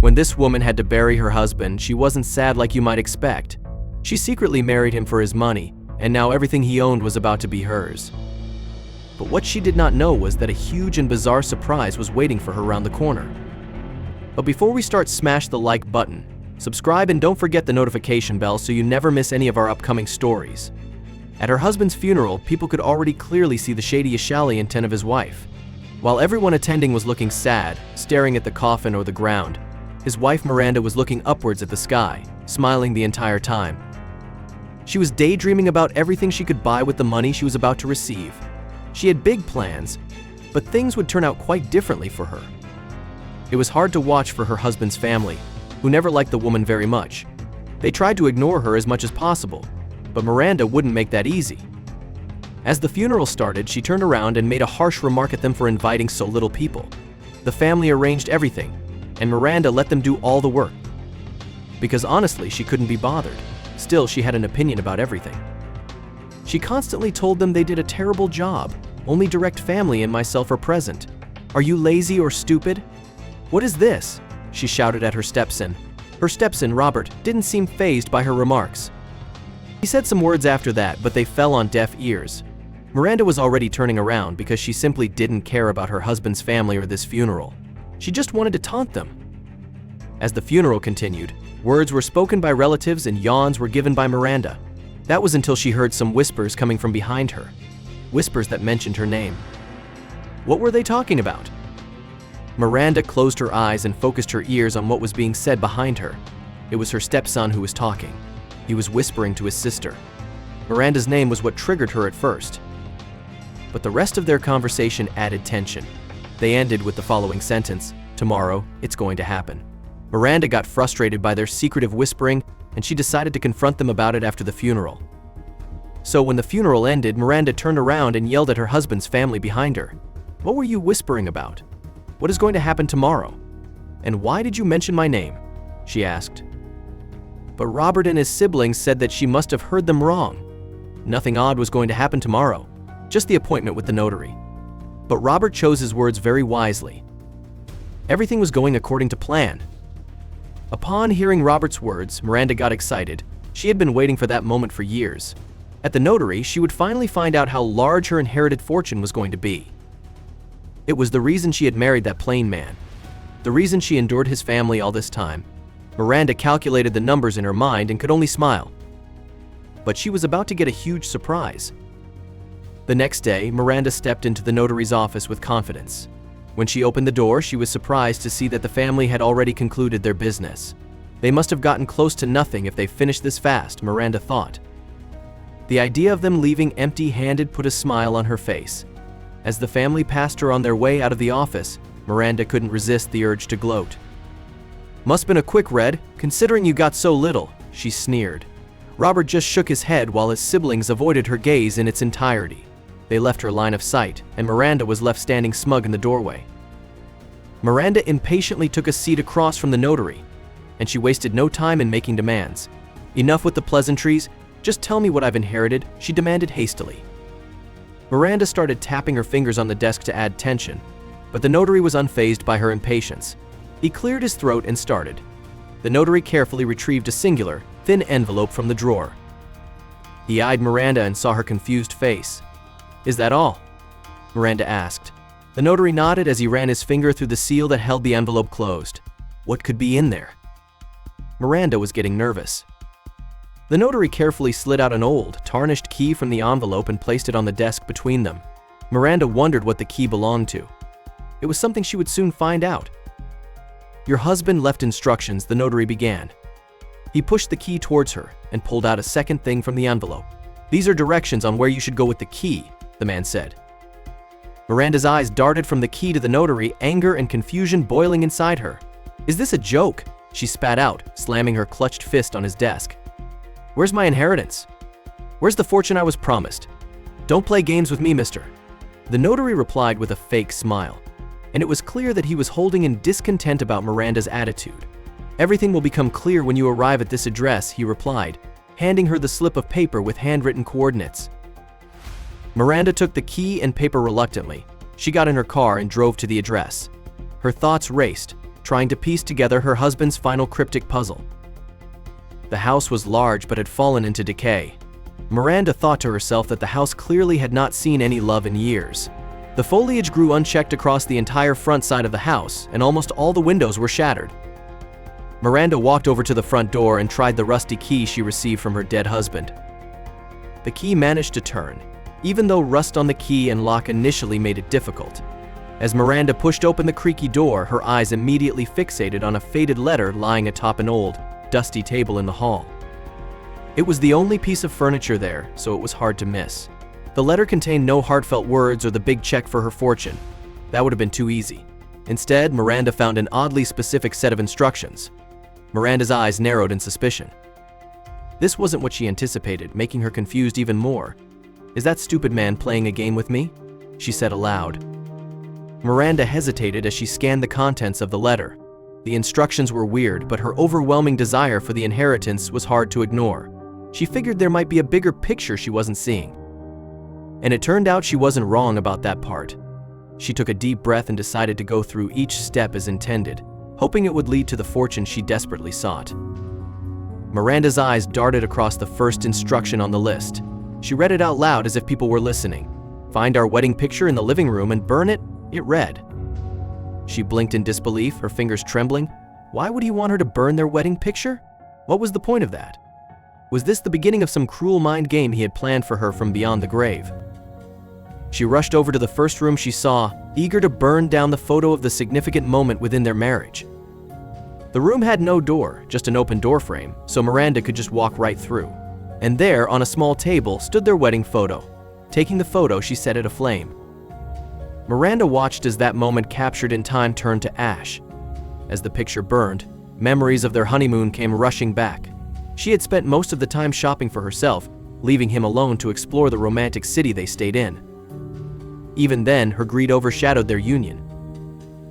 When this woman had to bury her husband, she wasn't sad like you might expect. She secretly married him for his money, and now everything he owned was about to be hers. But what she did not know was that a huge and bizarre surprise was waiting for her around the corner. But before we start, smash the like button, subscribe, and don't forget the notification bell so you never miss any of our upcoming stories. At her husband's funeral, people could already clearly see the shady shallow intent of his wife. While everyone attending was looking sad, staring at the coffin or the ground, his wife Miranda was looking upwards at the sky, smiling the entire time. She was daydreaming about everything she could buy with the money she was about to receive. She had big plans, but things would turn out quite differently for her. It was hard to watch for her husband's family, who never liked the woman very much. They tried to ignore her as much as possible, but Miranda wouldn't make that easy. As the funeral started, she turned around and made a harsh remark at them for inviting so little people. The family arranged everything, and Miranda let them do all the work. Because honestly, she couldn't be bothered. Still, she had an opinion about everything. She constantly told them they did a terrible job. Only direct family and myself are present. Are you lazy or stupid? What is this? She shouted at her stepson. Her stepson, Robert, didn't seem fazed by her remarks. He said some words after that, but they fell on deaf ears. Miranda was already turning around because she simply didn't care about her husband's family or this funeral. She just wanted to taunt them. As the funeral continued, words were spoken by relatives and yawns were given by Miranda. That was until she heard some whispers coming from behind her. Whispers that mentioned her name. What were they talking about? Miranda closed her eyes and focused her ears on what was being said behind her. It was her stepson who was talking. He was whispering to his sister. Miranda's name was what triggered her at first. But the rest of their conversation added tension. They ended with the following sentence: "Tomorrow, it's going to happen." Miranda got frustrated by their secretive whispering, and she decided to confront them about it after the funeral. So when the funeral ended, Miranda turned around and yelled at her husband's family behind her. "What were you whispering about? What is going to happen tomorrow? And why did you mention my name?" she asked. But Robert and his siblings said that she must have heard them wrong. Nothing odd was going to happen tomorrow, just the appointment with the notary. But Robert chose his words very wisely. Everything was going according to plan. Upon hearing Robert's words, Miranda got excited. She had been waiting for that moment for years. At the notary, she would finally find out how large her inherited fortune was going to be. It was the reason she had married that plain man. The reason she endured his family all this time. Miranda calculated the numbers in her mind and could only smile. But she was about to get a huge surprise. The next day, Miranda stepped into the notary's office with confidence. When she opened the door, she was surprised to see that the family had already concluded their business. They must have gotten close to nothing if they finished this fast, Miranda thought. The idea of them leaving empty-handed put a smile on her face. As the family passed her on their way out of the office, Miranda couldn't resist the urge to gloat. "Must been a quick red, considering you got so little," she sneered. Robert just shook his head while his siblings avoided her gaze in its entirety. They left her line of sight, and Miranda was left standing smug in the doorway. Miranda impatiently took a seat across from the notary, and she wasted no time in making demands. "Enough with the pleasantries, just tell me what I've inherited," she demanded hastily. Miranda started tapping her fingers on the desk to add tension, but the notary was unfazed by her impatience. He cleared his throat and started. The notary carefully retrieved a singular, thin envelope from the drawer. He eyed Miranda and saw her confused face. "Is that all?" Miranda asked. The notary nodded as he ran his finger through the seal that held the envelope closed. What could be in there? Miranda was getting nervous. The notary carefully slid out an old, tarnished key from the envelope and placed it on the desk between them. Miranda wondered what the key belonged to. It was something she would soon find out. "Your husband left instructions," the notary began. He pushed the key towards her and pulled out a second thing from the envelope. "These are directions on where you should go with the key," the man said. Miranda's eyes darted from the key to the notary, anger and confusion boiling inside her. "Is this a joke?" she spat out, slamming her clutched fist on his desk. "Where's my inheritance? Where's the fortune I was promised? Don't play games with me, mister." The notary replied with a fake smile, and it was clear that he was holding in discontent about Miranda's attitude. "Everything will become clear when you arrive at this address," he replied, handing her the slip of paper with handwritten coordinates. Miranda took the key and paper reluctantly. She got in her car and drove to the address. Her thoughts raced, trying to piece together her husband's final cryptic puzzle. The house was large but had fallen into decay. Miranda thought to herself that the house clearly had not seen any love in years. The foliage grew unchecked across the entire front side of the house, and almost all the windows were shattered. Miranda walked over to the front door and tried the rusty key she received from her dead husband. The key managed to turn, even though rust on the key and lock initially made it difficult. As Miranda pushed open the creaky door, her eyes immediately fixated on a faded letter lying atop an old, dusty table in the hall. It was the only piece of furniture there, so it was hard to miss. The letter contained no heartfelt words or the big check for her fortune. That would have been too easy. Instead, Miranda found an oddly specific set of instructions. Miranda's eyes narrowed in suspicion. This wasn't what she anticipated, making her confused even more. "Is that stupid man playing a game with me?" she said aloud. Miranda hesitated as she scanned the contents of the letter. The instructions were weird, but her overwhelming desire for the inheritance was hard to ignore. She figured there might be a bigger picture she wasn't seeing. And it turned out she wasn't wrong about that part. She took a deep breath and decided to go through each step as intended, hoping it would lead to the fortune she desperately sought. Miranda's eyes darted across the first instruction on the list. She read it out loud as if people were listening. "Find our wedding picture in the living room and burn it," it read. She blinked in disbelief, her fingers trembling. Why would he want her to burn their wedding picture? What was the point of that? Was this the beginning of some cruel mind game he had planned for her from beyond the grave? She rushed over to the first room she saw, eager to burn down the photo of the significant moment within their marriage. The room had no door, just an open door frame, so Miranda could just walk right through. And there, on a small table, stood their wedding photo. Taking the photo, she set it aflame. Miranda watched as that moment captured in time turned to ash. As the picture burned, memories of their honeymoon came rushing back. She had spent most of the time shopping for herself, leaving him alone to explore the romantic city they stayed in. Even then, her greed overshadowed their union.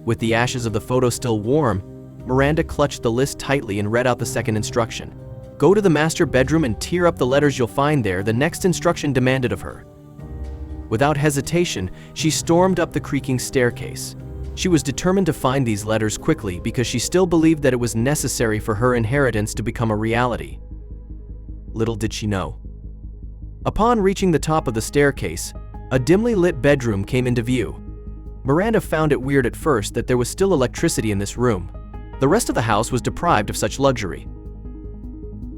With the ashes of the photo still warm, Miranda clutched the list tightly and read out the second instruction. "Go to the master bedroom and tear up the letters you'll find there," the next instruction demanded of her. Without hesitation, she stormed up the creaking staircase. She was determined to find these letters quickly because she still believed that it was necessary for her inheritance to become a reality. Little did she know. Upon reaching the top of the staircase, a dimly lit bedroom came into view. Miranda found it weird at first that there was still electricity in this room. The rest of the house was deprived of such luxury.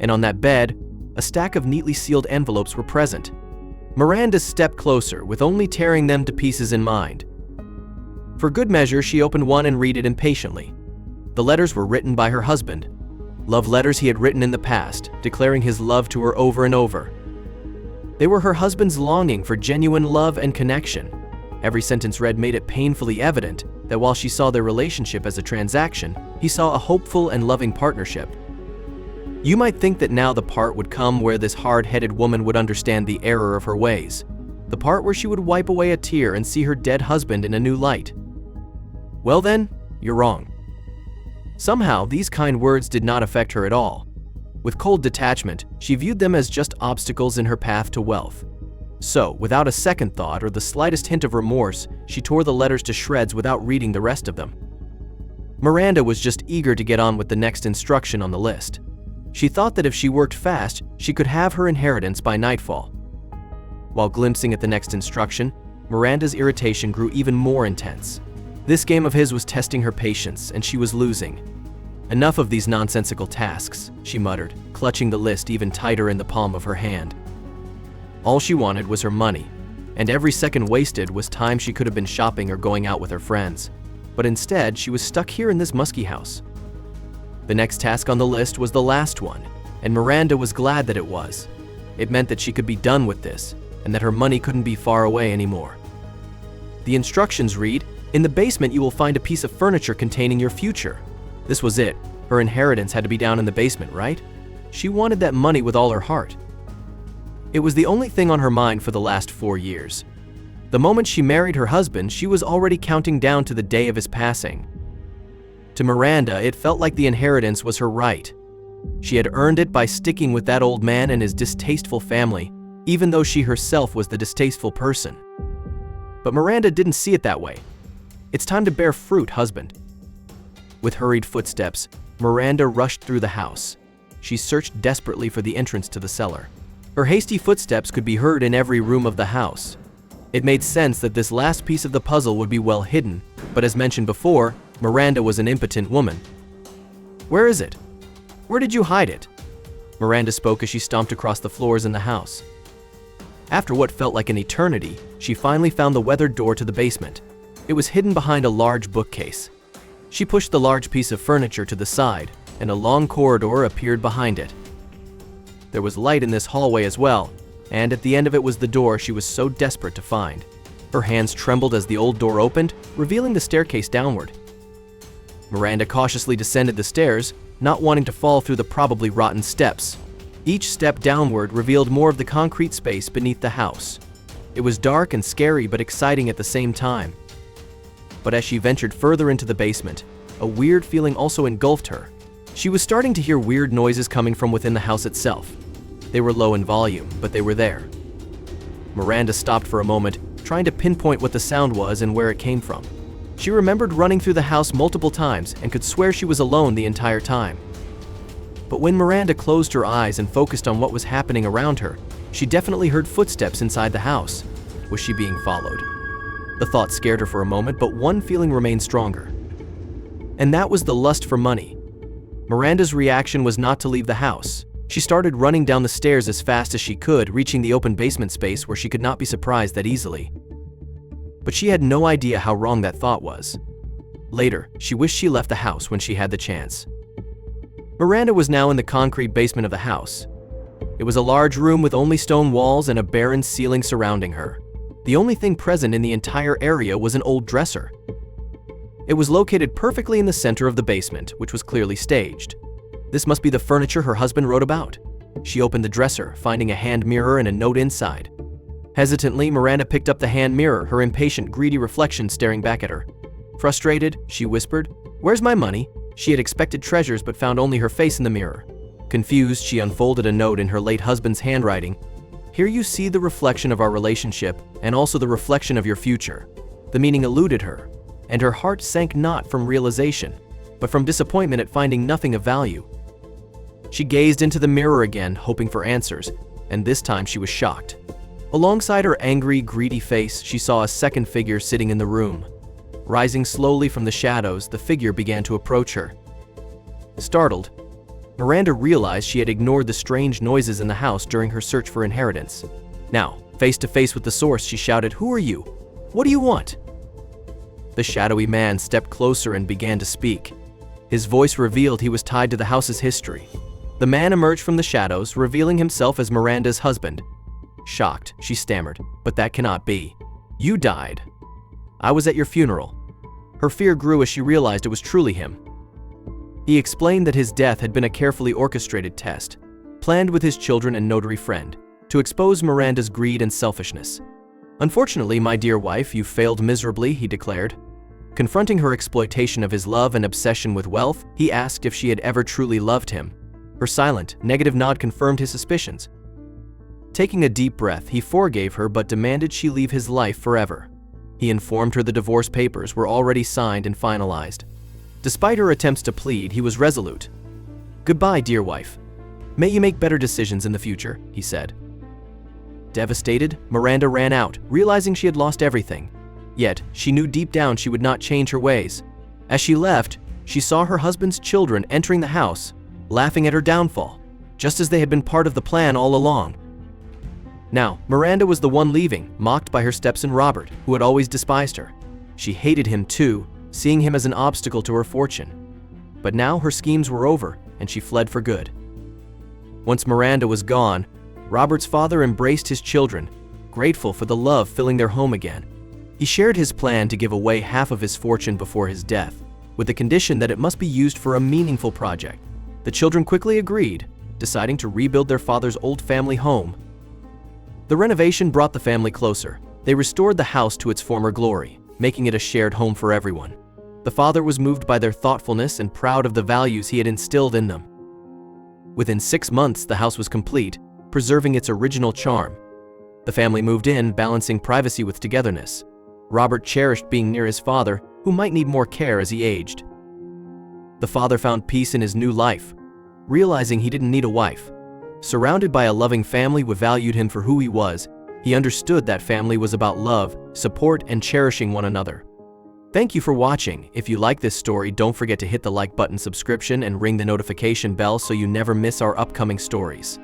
And on that bed, a stack of neatly sealed envelopes were present. Miranda stepped closer, with only tearing them to pieces in mind. For good measure, she opened one and read it impatiently. The letters were written by her husband. Love letters he had written in the past, declaring his love to her over and over. They were her husband's longing for genuine love and connection. Every sentence read made it painfully evident that while she saw their relationship as a transaction, he saw a hopeful and loving partnership. You might think that now the part would come where this hard-headed woman would understand the error of her ways. The part where she would wipe away a tear and see her dead husband in a new light. Well then, you're wrong. Somehow, these kind words did not affect her at all. With cold detachment, she viewed them as just obstacles in her path to wealth. So, without a second thought or the slightest hint of remorse, she tore the letters to shreds without reading the rest of them. Miranda was just eager to get on with the next instruction on the list. She thought that if she worked fast, she could have her inheritance by nightfall. While glimpsing at the next instruction, Miranda's irritation grew even more intense. This game of his was testing her patience, and she was losing. "Enough of these nonsensical tasks," she muttered, clutching the list even tighter in the palm of her hand. All she wanted was her money, and every second wasted was time she could have been shopping or going out with her friends. But instead, she was stuck here in this musky house. The next task on the list was the last one, and Miranda was glad that it was. It meant that she could be done with this, and that her money couldn't be far away anymore. The instructions read, "In the basement you will find a piece of furniture containing your future." This was it. Her inheritance had to be down in the basement, right? She wanted that money with all her heart. It was the only thing on her mind for the last 4 years. The moment she married her husband, she was already counting down to the day of his passing. To Miranda, it felt like the inheritance was her right. She had earned it by sticking with that old man and his distasteful family, even though she herself was the distasteful person. But Miranda didn't see it that way. "It's time to bear fruit, husband." With hurried footsteps, Miranda rushed through the house. She searched desperately for the entrance to the cellar. Her hasty footsteps could be heard in every room of the house. It made sense that this last piece of the puzzle would be well hidden, but as mentioned before, Miranda was an impotent woman. "Where is it? Where did you hide it?" Miranda spoke as she stomped across the floors in the house. After what felt like an eternity, she finally found the weathered door to the basement. It was hidden behind a large bookcase. She pushed the large piece of furniture to the side, and a long corridor appeared behind it. There was light in this hallway as well, and at the end of it was the door she was so desperate to find. Her hands trembled as the old door opened, revealing the staircase downward. Miranda cautiously descended the stairs, not wanting to fall through the probably rotten steps. Each step downward revealed more of the concrete space beneath the house. It was dark and scary but exciting at the same time. But as she ventured further into the basement, a weird feeling also engulfed her. She was starting to hear weird noises coming from within the house itself. They were low in volume, but they were there. Miranda stopped for a moment, trying to pinpoint what the sound was and where it came from. She remembered running through the house multiple times and could swear she was alone the entire time. But when Miranda closed her eyes and focused on what was happening around her, she definitely heard footsteps inside the house. Was she being followed? The thought scared her for a moment, but one feeling remained stronger. And that was the lust for money. Miranda's reaction was not to leave the house. She started running down the stairs as fast as she could, reaching the open basement space where she could not be surprised that easily. But she had no idea how wrong that thought was. Later, she wished she left the house when she had the chance. Miranda was now in the concrete basement of the house. It was a large room with only stone walls and a barren ceiling surrounding her. The only thing present in the entire area was an old dresser. It was located perfectly in the center of the basement, which was clearly staged. This must be the furniture her husband wrote about. She opened the dresser, finding a hand mirror and a note inside. Hesitantly, Miranda picked up the hand mirror, her impatient, greedy reflection staring back at her. Frustrated, she whispered, "Where's my money?" She had expected treasures but found only her face in the mirror. Confused, she unfolded a note in her late husband's handwriting. "Here you see the reflection of our relationship and also the reflection of your future." The meaning eluded her, and her heart sank not from realization, but from disappointment at finding nothing of value. She gazed into the mirror again, hoping for answers, and this time she was shocked. Alongside her angry, greedy face, she saw a second figure sitting in the room. Rising slowly from the shadows, the figure began to approach her. Startled, Miranda realized she had ignored the strange noises in the house during her search for inheritance. Now, face to face with the source, she shouted, "Who are you? What do you want?" The shadowy man stepped closer and began to speak. His voice revealed he was tied to the house's history. The man emerged from the shadows, revealing himself as Miranda's husband. Shocked, she stammered, "But that cannot be. You died. I was at your funeral." Her fear grew as she realized it was truly him. He explained that his death had been a carefully orchestrated test, planned with his children and notary friend, to expose Miranda's greed and selfishness. "Unfortunately, my dear wife, you failed miserably," he declared. Confronting her exploitation of his love and obsession with wealth, he asked if she had ever truly loved him. Her silent, negative nod confirmed his suspicions. Taking a deep breath, he forgave her but demanded she leave his life forever. He informed her the divorce papers were already signed and finalized. Despite her attempts to plead, he was resolute. "Goodbye, dear wife. May you make better decisions in the future," he said. Devastated, Miranda ran out, realizing she had lost everything. Yet, she knew deep down she would not change her ways. As she left, she saw her husband's children entering the house, laughing at her downfall, just as they had been part of the plan all along. Now, Miranda was the one leaving, mocked by her stepson Robert, who had always despised her. She hated him too, seeing him as an obstacle to her fortune. But now her schemes were over, and she fled for good. Once Miranda was gone, Robert's father embraced his children, grateful for the love filling their home again. He shared his plan to give away half of his fortune before his death, with the condition that it must be used for a meaningful project. The children quickly agreed, deciding to rebuild their father's old family home. The renovation brought the family closer. They restored the house to its former glory, making it a shared home for everyone. The father was moved by their thoughtfulness and proud of the values he had instilled in them. Within 6 months, the house was complete, preserving its original charm. The family moved in, balancing privacy with togetherness. Robert cherished being near his father, who might need more care as he aged. The father found peace in his new life, realizing he didn't need a wife. Surrounded by a loving family who valued him for who he was, he understood that family was about love, support, and cherishing one another. Thank you for watching. If you like this story, don't forget to hit the like button, subscription, and ring the notification bell so you never miss our upcoming stories.